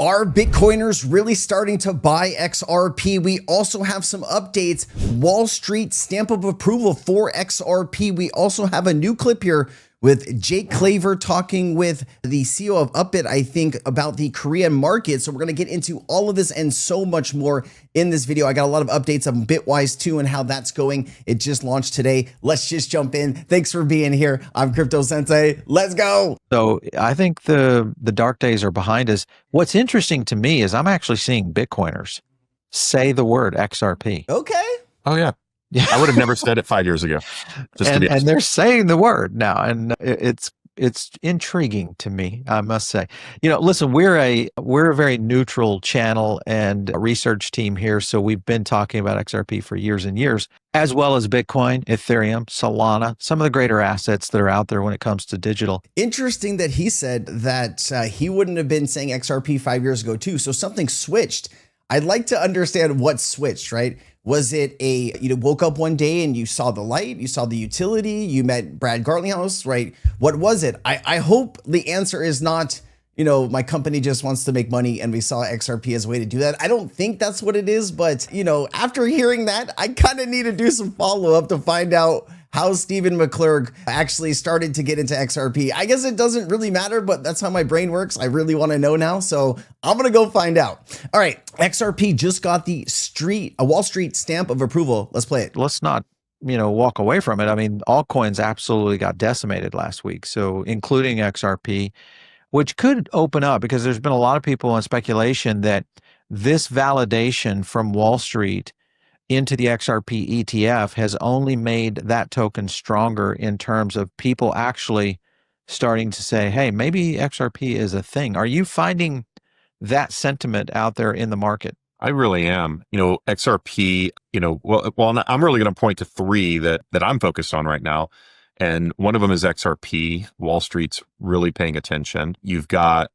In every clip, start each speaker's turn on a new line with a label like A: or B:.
A: Are Bitcoiners really starting to buy XRP? We also have some updates. Wall Street stamp of approval for XRP. We also have a new clip here with Jake Claver talking with the CEO of Upbit, I think, about the Korean market. So we're going to get into all of this and so much more in this video. I got a lot of updates on Bitwise too and how that's going. It just launched today. Let's just jump in. Thanks for being here. I'm Crypto Sensei. Let's go.
B: So I think the dark days are behind us. What's interesting to me is I'm actually seeing Bitcoiners say the word XRP.
A: Okay.
C: Oh yeah. Yeah, I would have never said it 5 years ago.
B: And they're saying the word now, and it's intriguing to me, I must say. You know, listen, we're a very neutral channel and a research team here, so we've been talking about XRP for years and years, as well as Bitcoin, Ethereum, Solana, some of the greater assets that are out there when it comes to digital.
A: Interesting that he said that he wouldn't have been saying XRP 5 years ago too. So something switched. I'd like to understand what switched, right? Was it you woke up one day and you saw the light, you saw the utility, you met Brad Garlinghouse, right? What was it? I hope the answer is not, my company just wants to make money and we saw XRP as a way to do that. I don't think that's what it is, but after hearing that, I kind of need to do some follow-up to find out how Stephen McClurg actually started to get into XRP. I guess it doesn't really matter, but that's how my brain works. I really want to know now, so I'm going to go find out. All right, XRP just got the Wall Street stamp of approval. Let's play it.
B: Let's not, walk away from it. I mean, altcoins absolutely got decimated last week, so including XRP, which could open up because there's been a lot of people on speculation that this validation from Wall Street into the XRP ETF has only made that token stronger in terms of people actually starting to say, hey, maybe XRP is a thing. Are you finding that sentiment out there in the market?
C: I really am. XRP, well, I'm really going to point to three that I'm focused on right now. And one of them is XRP. Wall Street's really paying attention. You've got,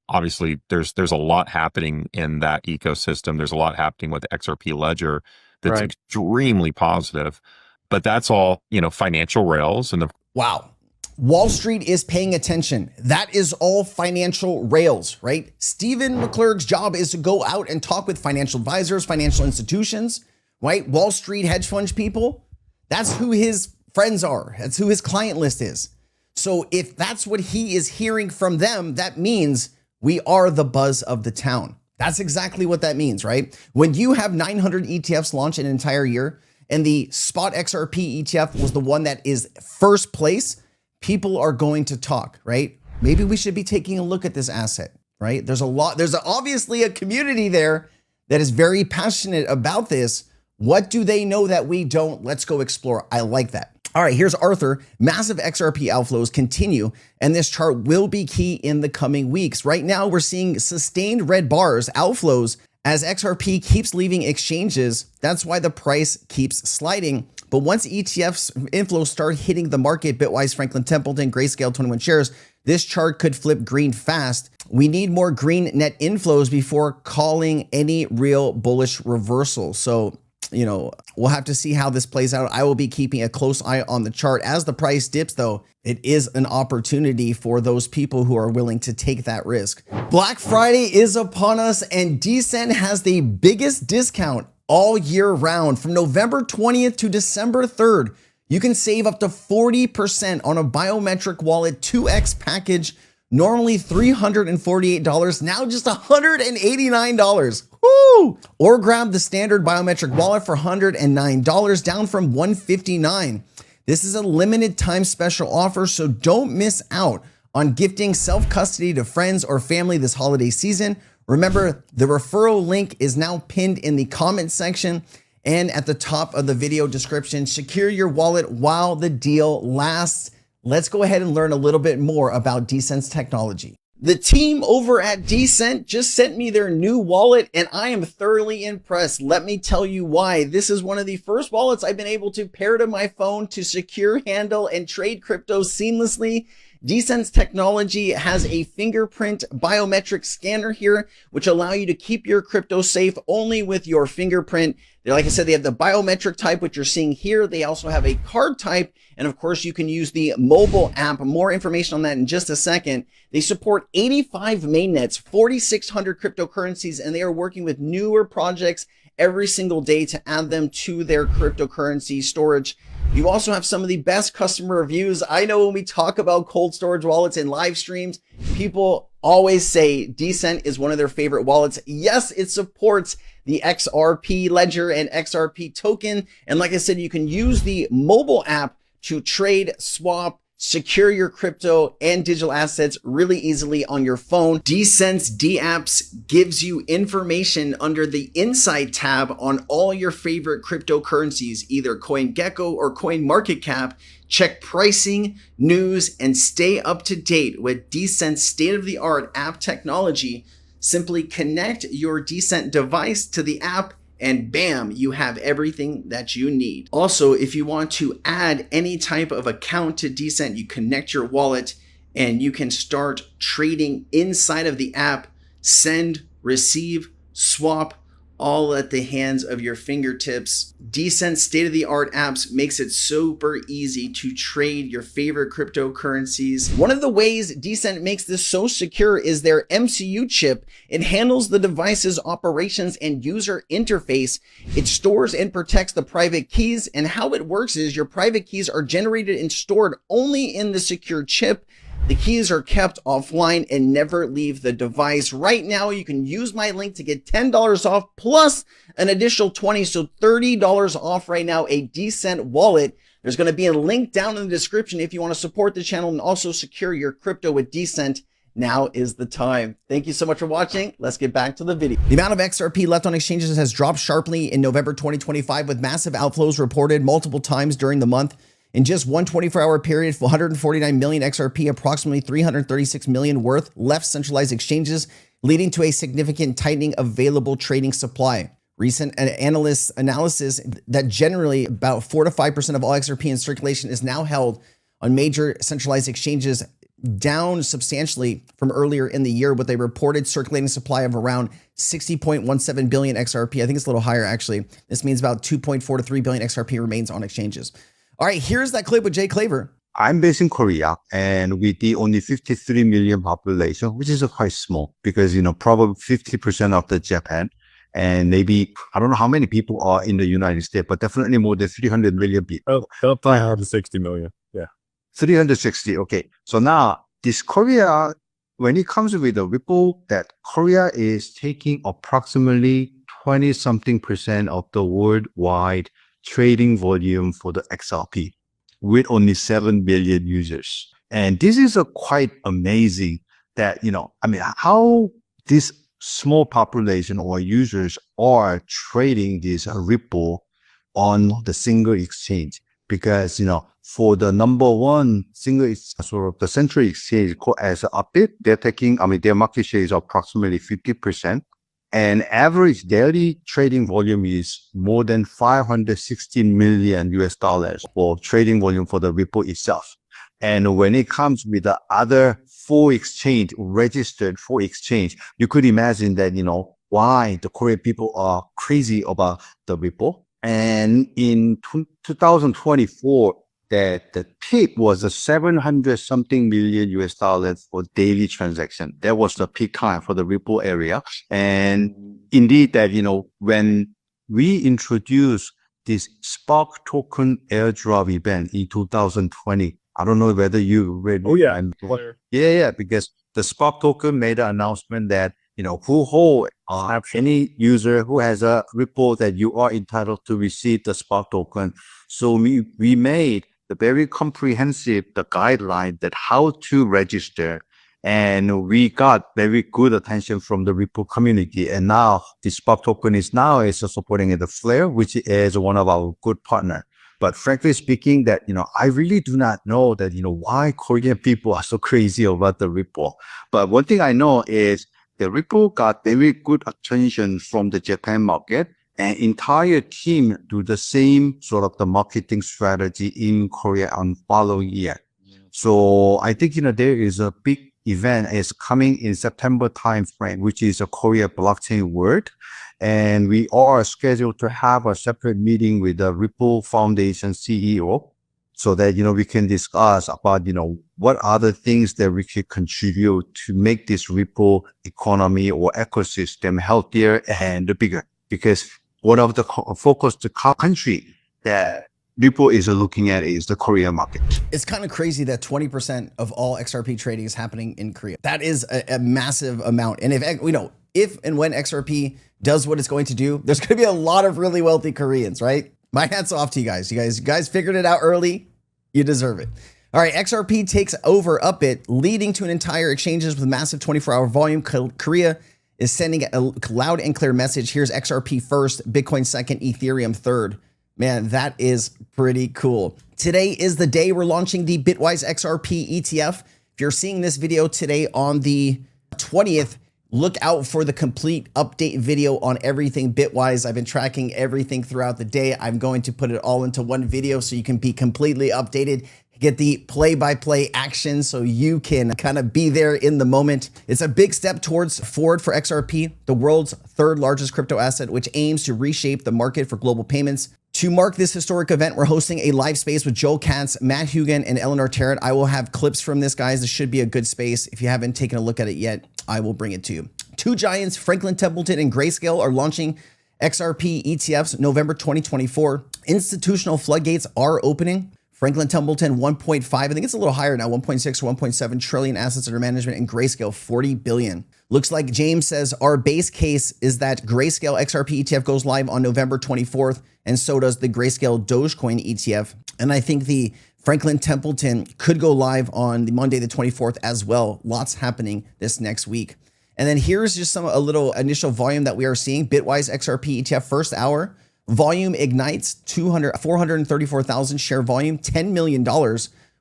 C: obviously there's a lot happening in that ecosystem. There's a lot happening with the XRP ledger that's extremely positive, but that's all, financial rails and
A: wow. Wall Street is paying attention. That is all financial rails, right? Stephen McClurg's job is to go out and talk with financial advisors, financial institutions, right? Wall Street hedge fund people. That's who his friends are. That's who his client list is. So if that's what he is hearing from them, that means we are the buzz of the town. That's exactly what that means, right? When you have 900 ETFs launch an entire year and the spot XRP ETF was the one that is first place, people are going to talk, right? Maybe we should be taking a look at this asset, right? There's obviously a community there that is very passionate about this. What do they know that we don't? Let's go explore. I like that. All right, here's Arthur. Massive XRP outflows continue, and this chart will be key in the coming weeks. Right now, we're seeing sustained red bars, outflows, as XRP keeps leaving exchanges. That's why the price keeps sliding. But once ETFs inflows start hitting the market, Bitwise, Franklin Templeton, Grayscale, 21 shares, this chart could flip green fast. We need more green net inflows before calling any real bullish reversal. So, we'll have to see how this plays out. I will be keeping a close eye on the chart. As the price dips, though, it is an opportunity for those people who are willing to take that risk. Black Friday is upon us, and Decent has the biggest discount all year round. From November 20th to December 3rd, you can save up to 40% on a biometric wallet 2X package, normally $348, now just $189. Woo! Or grab the standard biometric wallet for $109, down from $159. This is a limited time special offer, so don't miss out on gifting self-custody to friends or family this holiday season. Remember, the referral link is now pinned in the comment section and at the top of the video description. Secure your wallet while the deal lasts. Let's go ahead and learn a little bit more about Decent's technology. The team over at Decent just sent me their new wallet, and I am thoroughly impressed. Let me tell you why. This is one of the first wallets I've been able to pair to my phone to secure, handle, and trade crypto seamlessly. Decent's technology has a fingerprint biometric scanner here, which allow you to keep your crypto safe only with your fingerprint. Like I said, they have the biometric type, which you're seeing here. They also have a card type. And of course, you can use the mobile app. More information on that in just a second. They support 85 mainnets, 4,600 cryptocurrencies, and they are working with newer projects every single day to add them to their cryptocurrency storage. You also have some of the best customer reviews. I know when we talk about cold storage wallets in live streams, people always say Decent is one of their favorite wallets. Yes, it supports the XRP ledger and XRP token. And like I said, you can use the mobile app to trade, swap, secure your crypto and digital assets really easily on your phone. Decent's DApps gives you information under the Insight tab on all your favorite cryptocurrencies, either CoinGecko or CoinMarketCap. Check pricing, news, and stay up to date with Decent's state-of-the-art app technology. Simply connect your Decent device to the app and bam, you have everything that you need. Also, if you want to add any type of account to Decent, you connect your wallet and you can start trading inside of the app, send, receive, swap, all at the hands of your fingertips. Decent state-of-the-art apps makes it super easy to trade your favorite cryptocurrencies. One of the ways Decent makes this so secure is their MCU chip. It handles the device's operations and user interface. It stores and protects the private keys, and how it works is your private keys are generated and stored only in the secure chip. The keys are kept offline and never leave the device. Right now, you can use my link to get $10 off plus an additional $20, so $30 off right now, a Decent wallet. There's going to be a link down in the description if you want to support the channel and also secure your crypto with Decent. Now is the time. Thank you so much for watching. Let's get back to the video. The amount of XRP left on exchanges has dropped sharply in November 2025, with massive outflows reported multiple times during the month. In just one 24-hour period, 149 million XRP, approximately 336 million worth, left centralized exchanges, leading to a significant tightening of available trading supply. Recent analysis that generally about 4 to 5% of all XRP in circulation is now held on major centralized exchanges, down substantially from earlier in the year with a reported circulating supply of around 60.17 billion XRP. I think it's a little higher actually. This means about 2.4 to 3 billion XRP remains on exchanges. All right, here's that clip with Jay Claver.
D: I'm based in Korea, and with the only 53 million population, which is quite small because, probably 50% of the Japan, and maybe, I don't know how many people are in the United States, but definitely more than 300 million people.
E: Oh, 360 million. Yeah.
D: 360. Okay. So now this Korea, when it comes with the Ripple, that Korea is taking approximately 20 something percent of the worldwide trading volume for the XRP with only 7 billion users. And this is a quite amazing that, how this small population or users are trading this Ripple on the single exchange. Because, for the number one single, sort of the central exchange as an update, they're taking, their market share is approximately 50%. And average daily trading volume is more than 516 million US dollars for trading volume for the Ripple itself. And when it comes with the other registered four exchange, you could imagine that, why the Korean people are crazy about the Ripple. And in 2024, that the peak was a 700 something million US dollars for daily transaction. That was the peak time for the Ripple area. And indeed that, when we introduced this Spark token airdrop event in 2020, I don't know whether you read.
E: Oh yeah.
D: Yeah, because the Spark token made an announcement that, who hold any user who has a Ripple that you are entitled to receive the Spark token. So we made the very comprehensive guideline that how to register, and we got very good attention from the Ripple community. And now the Spark token is supporting the Flare, which is one of our good partner. But frankly speaking, that I really do not know that why Korean people are so crazy about the Ripple. But one thing I know is the Ripple got very good attention from the Japan market. And entire team do the same sort of the marketing strategy in Korea on following year. So I think, there is a big event is coming in September timeframe, which is a Korea blockchain world. And we are scheduled to have a separate meeting with the Ripple Foundation CEO so that, we can discuss about, what are the things that we could contribute to make this Ripple economy or ecosystem healthier and bigger. Because one of the focused country that Ripple is looking at is the Korea market.
A: It's kind of crazy that 20% of all XRP trading is happening in Korea. That is a massive amount. And if and when XRP does what it's going to do, there's going to be a lot of really wealthy Koreans, right? My hat's off to you guys. You guys figured it out early. You deserve it. All right, XRP takes over a bit, leading to an entire exchanges with massive 24-hour volume. Korea is sending a loud and clear message. Here's XRP first, Bitcoin second, Ethereum third. Man, that is pretty cool. Today is the day we're launching the Bitwise XRP ETF. If you're seeing this video today on the 20th, look out for the complete update video on everything Bitwise. I've been tracking everything throughout the day. I'm going to put it all into one video so you can be completely updated, get the play-by-play action so you can kind of be there in the moment. It's a big step forward for XRP, the world's third largest crypto asset, which aims to reshape the market for global payments. To mark this historic event, we're hosting a live space with Joel Katz, Matt Hugan, and Eleanor Tarrant. I will have clips from this, guys. This should be a good space. If you haven't taken a look at it yet, I will bring it to you. Two giants, Franklin Templeton and Grayscale, are launching XRP ETFs November 2024. Institutional floodgates are opening. Franklin Templeton, 1.5, I think it's a little higher now, 1.6 or 1.7 trillion assets under management, and Grayscale, 40 billion. Looks like James says our base case is that Grayscale XRP ETF goes live on November 24th, and so does the Grayscale Dogecoin ETF. And I think the Franklin Templeton could go live on the Monday, the 24th as well. Lots happening this next week. And then here's just a little initial volume that we are seeing. Bitwise XRP ETF first hour. Volume ignites 434,000 share volume, $10 million.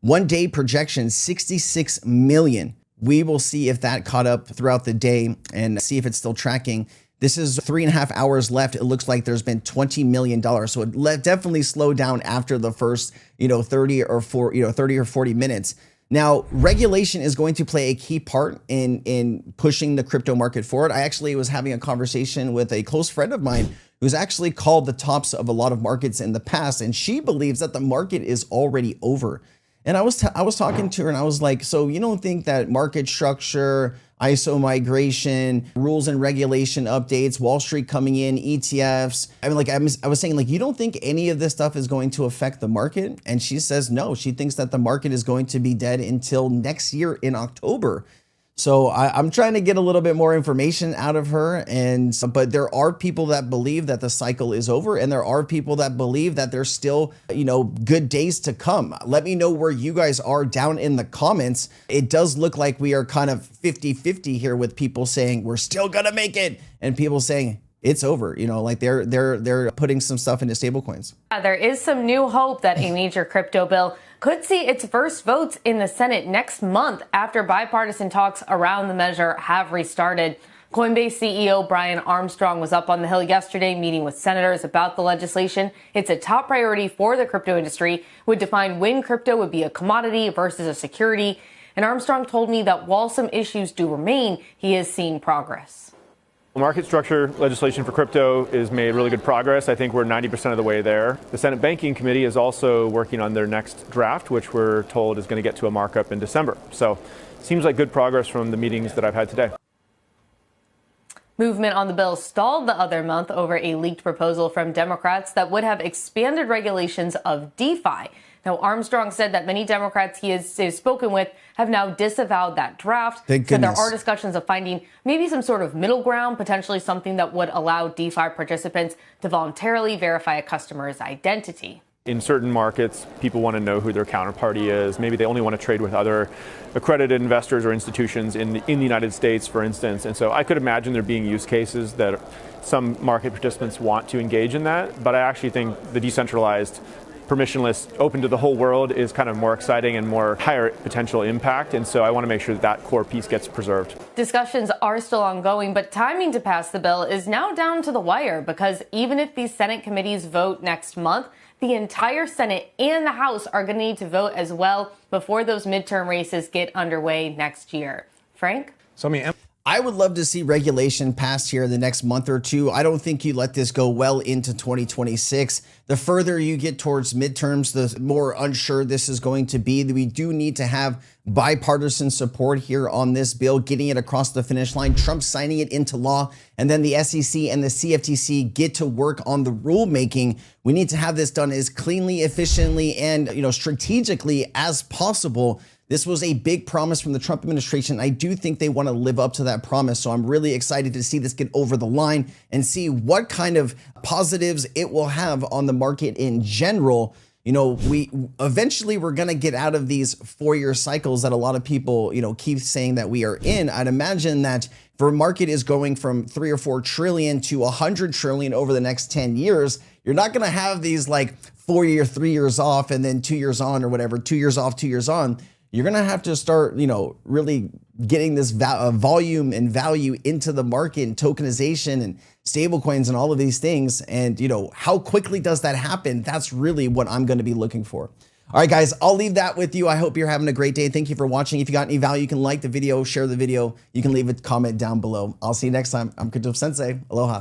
A: 1 day projection, 66 million. We will see if that caught up throughout the day and see if it's still tracking. This is 3.5 hours left. It looks like there's been $20 million. So it definitely slowed down after the first, 30 or 40 minutes. Now, regulation is going to play a key part in pushing the crypto market forward. I actually was having a conversation with a close friend of mine who's actually called the tops of a lot of markets in the past, and she believes that the market is already over. And I was talking to her, and I was like, so you don't think that market structure, ISO migration, rules and regulation updates, Wall Street coming in, ETFs. I was saying, you don't think any of this stuff is going to affect the market? And she says no. She thinks that the market is going to be dead until next year in October. So I'm trying to get a little bit more information out of her, but there are people that believe that the cycle is over, and there are people that believe that there's still, good days to come. Let me know where you guys are down in the comments. It does look like we are kind of 50-50 here, with people saying we're still gonna make it, and people saying it's over. They're putting some stuff into stablecoins.
F: There is some new hope that a major crypto bill could see its first votes in the Senate next month after bipartisan talks around the measure have restarted. Coinbase CEO Brian Armstrong was up on the Hill yesterday meeting with senators about the legislation. It's a top priority for the crypto industry, would define when crypto would be a commodity versus a security. And Armstrong told me that while some issues do remain, he is seeing progress.
G: Market structure legislation for crypto has made really good progress. I think we're 90% of the way there. The Senate Banking Committee is also working on their next draft, which we're told is going to get to a markup in December. So seems like good progress from the meetings that I've had today.
F: Movement on the bill stalled the other month over a leaked proposal from Democrats that would have expanded regulations of DeFi. Now, Armstrong said that many Democrats he has spoken with have now disavowed that draft.
A: Thank
F: so
A: goodness.
F: there are discussions of finding maybe some sort of middle ground, potentially something that would allow DeFi participants to voluntarily verify a customer's identity.
G: In certain markets, people want to know who their counterparty is. Maybe they only want to trade with other accredited investors or institutions in the United States, for instance. And so I could imagine there being use cases that some market participants want to engage in that. But I actually think the decentralized permissionless, open to the whole world is kind of more exciting and more higher potential impact. And so I want to make sure that that core piece gets preserved.
F: Discussions are still ongoing, but timing to pass the bill is now down to the wire because even if these Senate committees vote next month, the entire Senate and the House are going to need to vote as well before those midterm races get underway next year. Frank?
E: So,
A: I would love to see regulation passed here in the next month or two. I don't think you let this go well into 2026. The further you get towards midterms, the more unsure this is going to be. We do need to have bipartisan support here on this bill, getting it across the finish line, Trump signing it into law, and then the SEC and the CFTC get to work on the rulemaking. We need to have this done as cleanly, efficiently, and strategically as possible. This was a big promise from the Trump administration. I do think they want to live up to that promise. So I'm really excited to see this get over the line and see what kind of positives it will have on the market in general. We eventually we're going to get out of these 4-year cycles that a lot of people, keep saying that we are in. I'd imagine that if a market is going from 3 or 4 trillion to 100 trillion over the next 10 years, you're not going to have these like 4-year, 3 years off and then 2 years on or whatever, 2 years off, 2 years on. You're going to have to start, really getting this volume and value into the market and tokenization and stable coins and all of these things. And, how quickly does that happen? That's really what I'm going to be looking for. All right, guys, I'll leave that with you. I hope you're having a great day. Thank you for watching. If you got any value, you can like the video, share the video. You can leave a comment down below. I'll see you next time. I'm Crypto Sensei. Aloha.